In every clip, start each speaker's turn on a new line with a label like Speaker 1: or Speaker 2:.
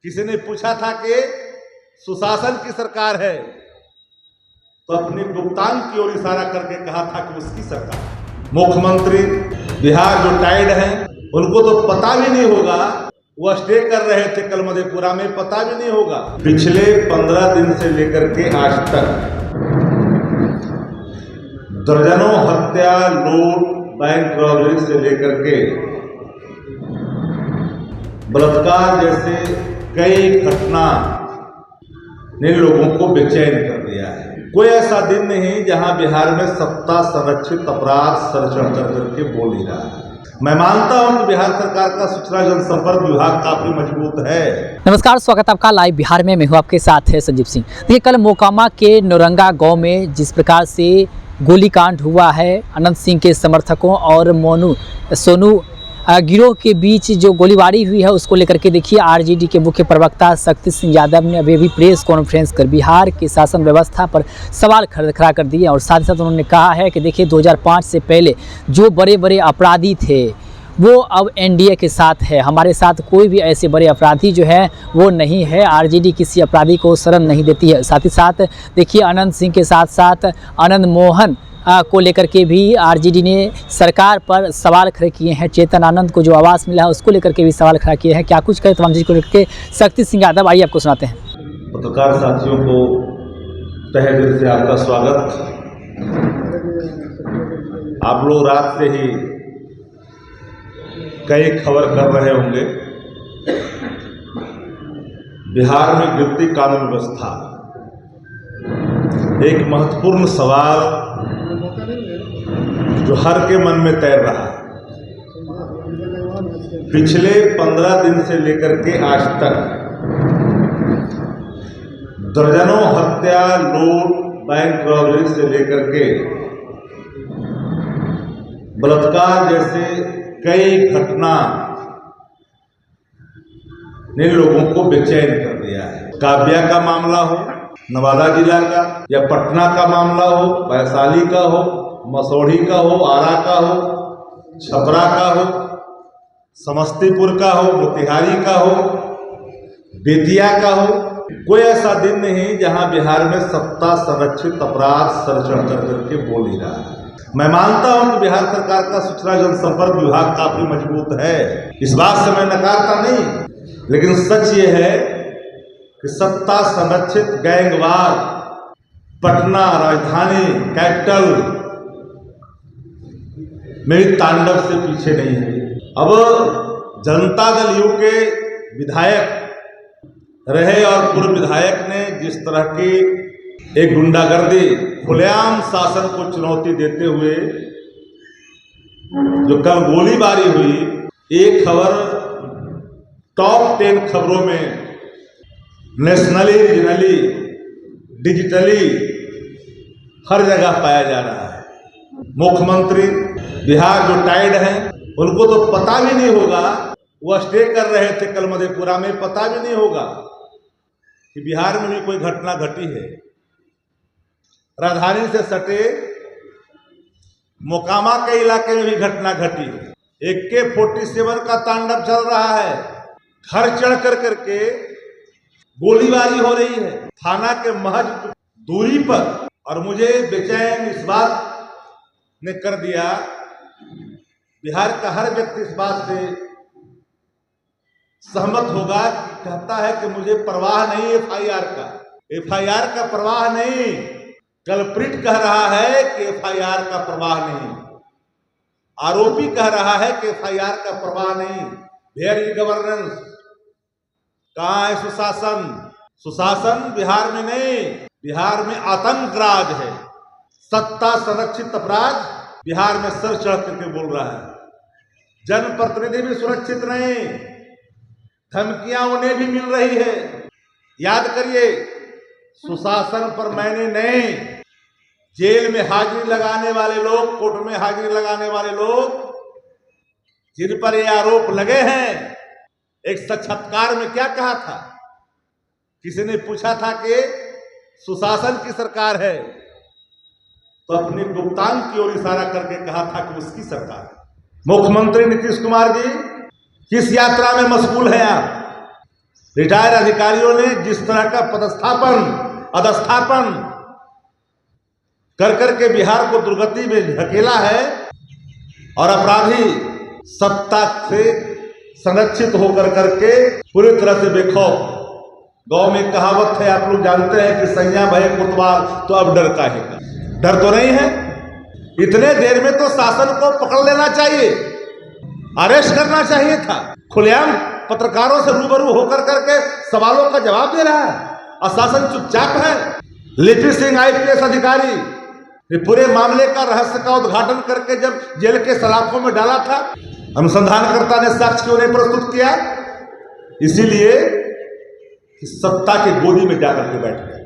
Speaker 1: किसी ने पूछा था कि सुशासन की सरकार है, तो अपनी गुप्तांग की ओर इशारा करके कहा था कि उसकी सरकार। मुख्यमंत्री बिहार जो टाइड हैं, उनको तो पता भी नहीं होगा, वो स्टे कर रहे थे कल मधेपुरा में, पता भी नहीं होगा। पिछले 15 दिन से लेकर के आज तक दर्जनों हत्या, लूट, बैंक रॉबरी से लेकर के बलात्कार जैसे कई घटना ने लोगों को बेचैन कर दिया है। कोई ऐसा दिन नहीं जहां बिहार में सत्ता संरक्षित अपराध सर चढ़ करके बोल ही रहा है। मैं मानता हूं कि बिहार सरकार का सूचना जनसंपर्क विभाग काफी मजबूत है।
Speaker 2: नमस्कार, स्वागत आपका लाइव बिहार में। मैं हूं आपके साथ है संजीव सिंह। देखिए, कल मोकामा के नौरंगा गांव में जिस प्रकार से गोलीकांड हुआ है, अनंत सिंह के समर्थकों और सोनू गिरोह के बीच जो गोलीबारी हुई है, उसको लेकर के देखिए आरजेडी के मुख्य प्रवक्ता शक्ति सिंह यादव ने अभी प्रेस कॉन्फ्रेंस कर बिहार की शासन व्यवस्था पर सवाल खड़ा कर दिए। और साथ ही साथ उन्होंने कहा है कि देखिए 2005 से पहले जो बड़े बड़े अपराधी थे वो अब एनडीए के साथ है, हमारे साथ कोई भी ऐसे बड़े अपराधी जो है वो नहीं है। आरजेडी किसी अपराधी को शरण नहीं देती है। साथ ही साथ देखिए अनंत सिंह के साथ साथ आनंद मोहन को लेकर के भी आरजेडी ने सरकार पर सवाल खड़े किए हैं। चेतन आनंद को जो आवास मिला है उसको लेकर के भी सवाल खड़ा किए हैं। क्या कुछ कहे तमाम चीज़ को लेकर के शक्ति सिंह यादव, आइए आपको सुनाते हैं।
Speaker 1: पत्रकार साथियों को तहे दिल से आपका स्वागत। आप लोग रात से ही कई खबर कर रहे होंगे, बिहार में गिरती कानून व्यवस्था। एक महत्वपूर्ण सवाल जो हर के मन में तैर रहा है। पिछले 15 दिन से लेकर के आज तक दर्जनों हत्या, लूट, बैंक रॉबरी से लेकर के बलात्कार जैसे कई घटना ने लोगों को बेचैन कर दिया है। काव्या का मामला हो, नवादा जिला का, या पटना का मामला हो, वैशाली का हो, मसौढ़ी का हो, आरा का हो, छपरा का हो, समस्तीपुर का हो, मोतिहारी का हो, बेतिया का हो, कोई ऐसा दिन नहीं जहां बिहार में सत्ता संरक्षित अपराध सर चढ़ करके बोल ही रहा है। मैं मानता हूं कि बिहार सरकार का सूचना जनसंपर्क विभाग काफी मजबूत है, इस बात से मैं नकारता नहीं, लेकिन सच ये है कि सत्ता संरक्षित गैंगवार पटना राजधानी कैपिटल मेरी तांडव से पीछे नहीं है। अब जनता दल यू के विधायक रहे और पूर्व विधायक ने जिस तरह की एक गुंडागर्दी खुलेआम शासन को चुनौती देते हुए जो कल गोलीबारी हुई, एक खबर टॉप 10 खबरों में नेशनली, रीजनली, डिजिटली हर जगह पाया जा रहा है। मुख्यमंत्री बिहार जो टाइड हैं, उनको तो पता भी नहीं होगा, वो स्टे कर रहे थे कल मधेपुरा में, पता भी नहीं होगा कि बिहार में भी कोई घटना घटी है। राजधानी से सटे मोकामा के इलाके में भी घटना घटी है। AK-47 का तांडव चल रहा है, घर चढ़ करके गोलीबारी हो रही है थाना के महज दूरी पर। और मुझे बेचैन इस बात ने कर दिया, बिहार का हर व्यक्ति इस बात से सहमत होगा कि कहता है कि मुझे परवाह नहीं एफआईआर का परवाह नहीं। कल्प्रिट कह रहा है कि एफआईआर का परवाह नहीं, आरोपी कह रहा है कि एफआईआर का परवाह नहीं। Where is governance? कहाँ है सुशासन? सुशासन बिहार में नहीं, बिहार में आतंक राज है। सत्ता संरक्षित अपराध बिहार में सर चढ़ करके बोल रहा है। जनप्रतिनिधि भी सुरक्षित नहीं, धमकियां उन्हें भी मिल रही है। याद करिए, सुशासन पर मैंने नहीं, जेल में हाजिरी लगाने वाले लोग, कोर्ट में हाजिरी लगाने वाले लोग जिन पर ये आरोप लगे हैं, एक साक्षात्कार में क्या कहा था? किसी ने पूछा था कि सुशासन की सरकार है, तो अपनी गुप्तांग की ओर इशारा करके कहा था कि उसकी सरकार। मुख्यमंत्री नीतीश कुमार जी किस यात्रा में मशगूल हैं आप? रिटायर्ड अधिकारियों ने जिस तरह का पदस्थापन अधस्थापन कर करके बिहार को दुर्गति में धकेला है और अपराधी सत्ता से संरक्षित होकर करके पूरी तरह से बेखौफ। गांव में कहावत है, आप लोग जानते हैं कि सैया भय कोतवाल तो अब डर काहेगा। डर तो नहीं है। इतने देर में तो शासन को पकड़ लेना चाहिए, अरेस्ट करना चाहिए था। खुलेआम पत्रकारों से रूबरू होकर करके सवालों का जवाब दे रहा है और शासन चुपचाप है। लिपि सिंह IPS अधिकारी ये पूरे मामले का रहस्य का उद्घाटन करके जब जेल के सलाखों में डाला था, अनुसंधानकर्ता ने साक्ष्य क्यों नहीं प्रस्तुत किया? इसीलिए कि सत्ता की गोदी में जाकर के बैठ गए,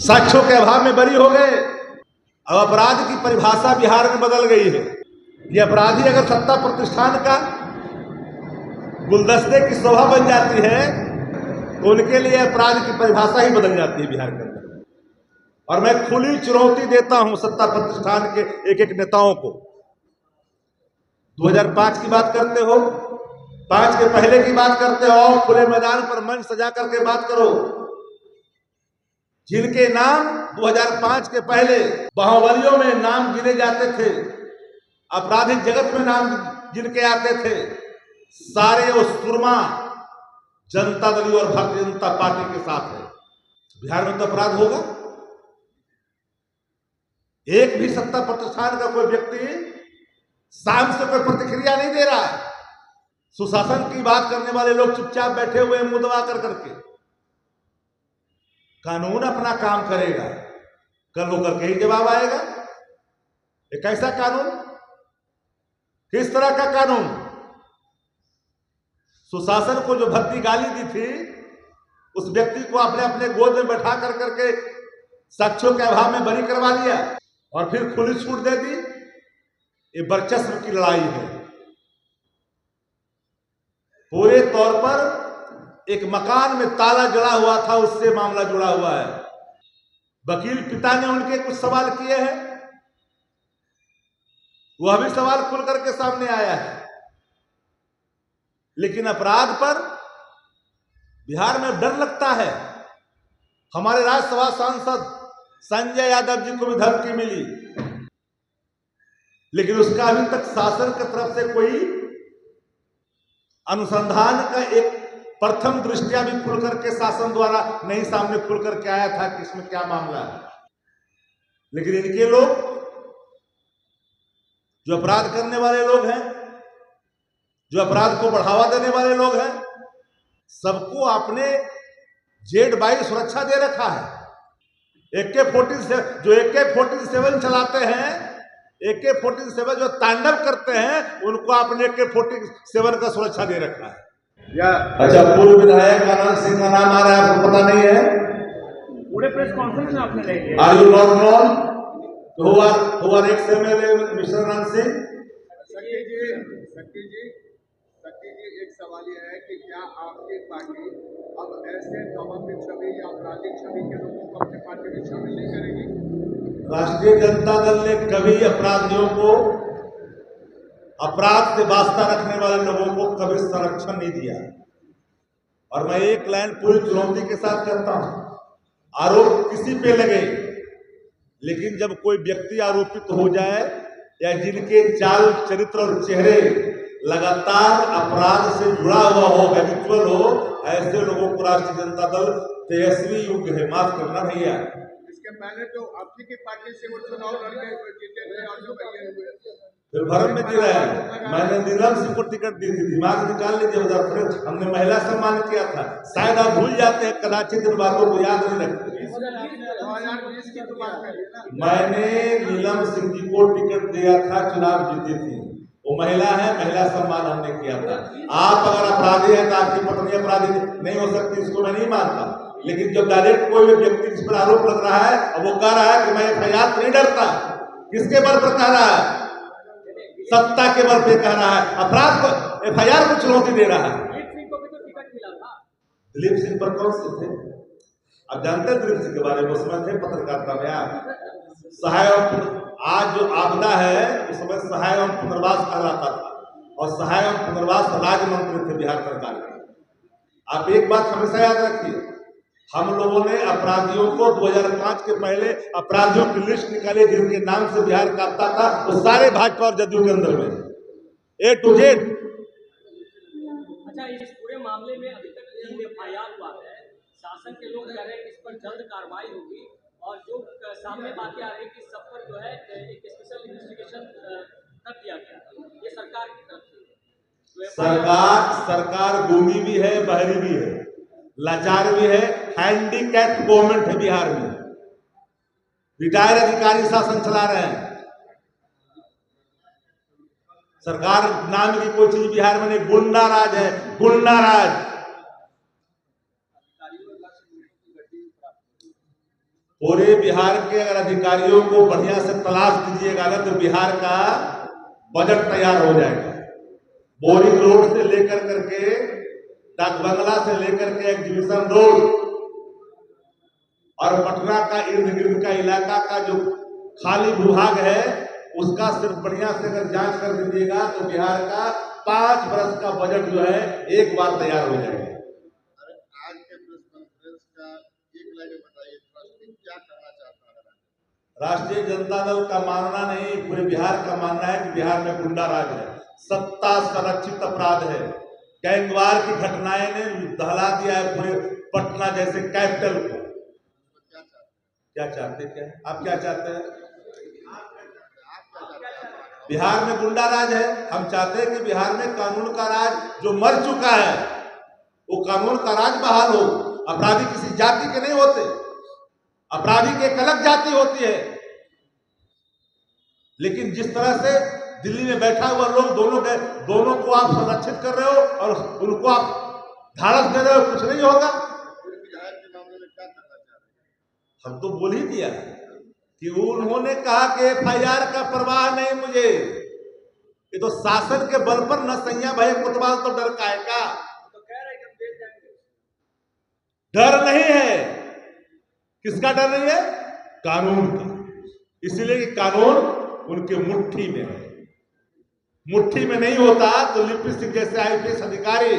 Speaker 1: साक्ष्यों के अभाव में बरी हो गए। अब अपराध की परिभाषा बिहार में बदल गई है। ये अपराधी अगर सत्ता प्रतिष्ठान का गुलदस्ते की शोभा बन जाती है तो उनके लिए अपराध की परिभाषा ही बदल जाती है बिहार के अंदर। और मैं खुली चुनौती देता हूं सत्ता प्रतिष्ठान के एक एक नेताओं को। 2005 की बात करते हो, 5 के पहले की बात करते हो, खुले मैदान पर मंच सजा करके बात करो। जिनके नाम 2005 के पहले बाहुबलियों में नाम गिने जाते थे, आपराधिक जगत में नाम जिनके आते थे, सारे वो सुरमा जनता दल और भारतीय जनता पार्टी के साथ है। बिहार में तो अपराध होगा। एक भी सत्ता प्रतिष्ठान का कोई व्यक्ति शाम से कोई प्रतिक्रिया नहीं दे रहा है। सुशासन की बात करने वाले लोग चुपचाप बैठे हुए मुंह दबा कर करके। कानून अपना काम करेगा, कल होकर के ही जवाब आएगा। एक ऐसा कानून, किस तरह का कानून? सुशासन को जो भद्दी गाली दी थी, उस व्यक्ति को अपने अपने गोद में बैठा कर करके साक्ष्यों के अभाव में बरी करवा लिया और फिर खुली छूट दे दी। ये वर्चस्व की लड़ाई है। पूरे तौर पर एक मकान में ताला जड़ा हुआ था, उससे मामला जुड़ा हुआ है। वकील पिता ने उनके कुछ सवाल किए हैं, वह भी सवाल खुल करके सामने आया है। लेकिन अपराध पर बिहार में डर लगता है। हमारे राज्यसभा सांसद संजय यादव जी को भी धमकी मिली, लेकिन उसका अभी तक शासन की तरफ से कोई अनुसंधान का एक प्रथम दृष्टिया भी खुल करके शासन द्वारा नहीं सामने खुल करके आया था कि इसमें क्या मामला है। लेकिन इनके लोग, जो अपराध करने वाले लोग हैं, जो अपराध को बढ़ावा देने वाले लोग हैं, सबको आपने जेड-22 सुरक्षा दे रखा है। AK-47 जो AK-47 चलाते हैं, AK-47 जो तांडव करते हैं, उनको आपने AK-47 का सुरक्षा दे रखा है। अच्छा, पूर्व विधायक आनंद सिंह का नाम आ रहा है, आपको पता नहीं है?
Speaker 3: पूरे प्रेस कॉन्फ्रेंस में आपने नहीं लिया।
Speaker 1: Are you not known? who are ex-MLA mister Anand Singh?
Speaker 4: Shakti ji, एक सवाल यह है कि क्या आपकी पार्टी अब ऐसे नौबंदित छवि या आपराधिक छवि के लोगों को अपने पार्टी में शामिल नहीं करेगी?
Speaker 1: राष्ट्रीय जनता दल ने कभी अपराधियों को, अपराध से वास्ता रखने वाले लोगों को कभी संरक्षण नहीं दिया। और मैं एक लाइन पूरी चुनौती के साथ कहता हूं, आरोप किसी पे लगे, लेकिन जब कोई व्यक्ति आरोपित हो जाए या जिनके चाल चरित्र और चेहरे लगातार अपराध से जुड़ा हुआ हो, हैबिचुअल हो, ऐसे लोगों को राष्ट्रीय जनता दल तेजस्वी युग है। माफ करना भैया।
Speaker 4: इसके पहले जो आपकी की पार्टी से वो चुनाव लड़के जीते थे और जो
Speaker 1: फिर भरम में जी रहा है। मैंने नीलम सिंह को टिकट दी थी, दिमाग निकाल लीजिए। हमने महिला सम्मान किया था। शायद आप भूल जाते हैं, कदाचित इन बातों को याद नहीं रखते।
Speaker 4: 2020 की तो बात करिए।
Speaker 1: मैंने नीलम सिंह जी को टिकट दिया था, चुनाव जीती थी। वो महिला है, महिला सम्मान हमने किया था। आप अगर अपराधी हैं तो आपकी पत्नी अपराधी नहीं हो सकती, इसको मैं नहीं मानता। लेकिन जब डायरेक्ट कोई व्यक्ति जिस पर आरोप लग रहा है और वो कह रहा है कि मैं FIR से नहीं डरता, किसके बल पर कह रहा है? सत्ता के बल पे कह रहा है। अपराध को, FIR को चुनौती दे रहा है। दिलीप सिंह पर कौन से थे? आप जानते हैं दिलीप सिंह के बारे में? उसमें थे पत्रकारिता में आप सहाय। आज जो आपदा है उस समय सहाय एवं पुनर्वास कहलाता था, और सहाय एवं पुनर्वास राज्य मंत्री थे बिहार सरकार के। आप एक बात हमेशा याद रखिए, हम लोगों ने अपराधियों को 2005 के पहले अपराधियों की लिस्ट निकाली जिनके नाम से बिहार कांपता था, वो सारे भाजपा और जदयू के अंदर में A to Z।
Speaker 3: अच्छा, इस पूरे मामले में अभी तक 3 FIR हुआ है। शासन के लोग कह रहे हैं कि इस पर जल्द कार्रवाई होगी और जो सामने बातें आ रही है कि सब पर जो है एक स्पेशल इन्वेस्टिगेशन कर दिया गया, ये सरकार की तरफ से।
Speaker 1: सरकार गूंगी भी है, बहरी भी है, लाचार भी है, हैंडीकैप गवर्नमेंट है बिहार में। रिटायर्ड अधिकारी शासन चला रहे हैं। सरकार नाम की कोई चीज बिहार में नहीं, गुंडा राज है, गुंडा राज। पूरे बिहार के अगर अधिकारियों को बढ़िया से तलाश कीजिएगा ना, तो बिहार का बजट तैयार हो जाएगा। बोरिंग रोड से लेकर करके, डाक बंगला से लेकर के एग्जीबिशन रोड और पटना का इर्द गिर्द का इलाका का जो खाली भूभाग है, उसका सिर्फ बढ़िया से अगर जांच कर दीजिएगा तो बिहार का 5 वर्ष का बजट जो है एक बार तैयार हो जाएगा।
Speaker 4: आज के प्रेस कॉन्फ्रेंस का एक लाइन में बताइए, ट्रस्टी क्या करना चाहता है?
Speaker 1: राष्ट्रीय जनता दल का मानना नहीं, पूरे बिहार का मानना है कि बिहार में गुंडा राज है, सत्ता संरक्षित अपराध है। गैंगवार की घटनाएं ने दहला दिया है पूरे पटना जैसे कैपिटल को। क्या चाहते क्या आप क्या चाहते हैं? बिहार में गुंडा राज है। हम चाहते हैं कि बिहार में कानून का राज जो मर चुका है, वो कानून का राज बहाल हो। अपराधी किसी जाति के नहीं होते, अपराधी की एक अलग जाति होती है। लेकिन जिस तरह से दिल्ली में बैठा हुआ लोग दोनों को आप संरक्षित कर रहे हो और उनको आप धाड़स दे रहे हो, कुछ नहीं होगा। हम तो बोल ही दिया कि उन्होंने कहा कि FIR का परवाह नहीं मुझे। ये तो शासन के बल पर नसैया भाई कोतवाल तो डर का है का?
Speaker 3: तो कह रहे हैं कि हम जेल जाएंगे।
Speaker 1: डर नहीं है। किसका डर नहीं है? कानून का। इसलिए कि कानून उनके मुट्ठी में है। मुट्ठी में नहीं होता तो लिपि सिंह जैसे IPS अधिकारी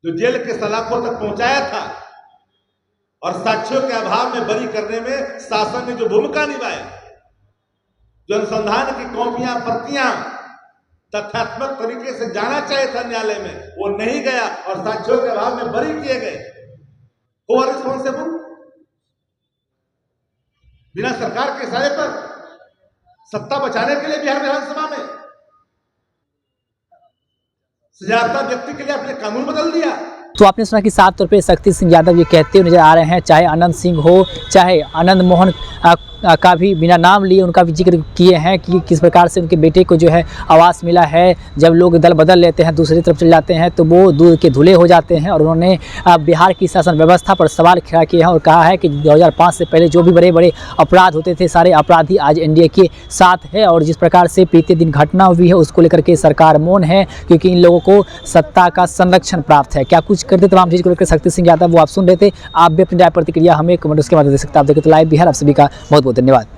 Speaker 1: जो जेल के सलाखों तक पहुंचाया था और साक्ष्यों के अभाव में बरी करने में शासन ने जो भूमिका निभाई, जो अनुसंधान की कॉपियां प्रतियां तथ्यात्मक तरीके से जाना चाहिए था न्यायालय में, वो नहीं गया और साक्ष्यों के अभाव में बरी किए गए। Who are responsible? बिना सरकार के इशारे पर सत्ता बचाने के लिए बिहार विधानसभा में सजायाफ्ता व्यक्ति के लिए आपने कानून बदल दिया।
Speaker 2: तो आपने सुना कि साफ तौर पे शक्ति सिंह यादव ये कहते हुए नजर आ रहे हैं, चाहे अनंत सिंह हो, चाहे आनंद मोहन का भी बिना नाम लिए उनका भी जिक्र किए हैं कि किस प्रकार से उनके बेटे को जो है आवास मिला है। जब लोग दल बदल लेते हैं, दूसरी तरफ चले जाते हैं तो वो दूध के धुले हो जाते हैं। और उन्होंने बिहार की शासन व्यवस्था पर सवाल खड़ा किया है और कहा है कि 2005 से पहले जो भी बड़े बड़े अपराध होते थे, सारे अपराधी आज NDA के साथ है। और जिस प्रकार से बीते दिन घटना हुई है उसको लेकर के सरकार मौन है, क्योंकि इन लोगों को सत्ता का संरक्षण प्राप्त है। क्या कुछ करते तमाम चीज़ को लेकर शक्ति सिंह यादव वो आप सुन रहे थे। आप भी अपनी राय प्रतिक्रिया हमें कमेंट्स के माध्यम दे सकते हैं। आप देखें तो लाइव बिहार। आप सभी का बहुत बहुत धन्यवाद।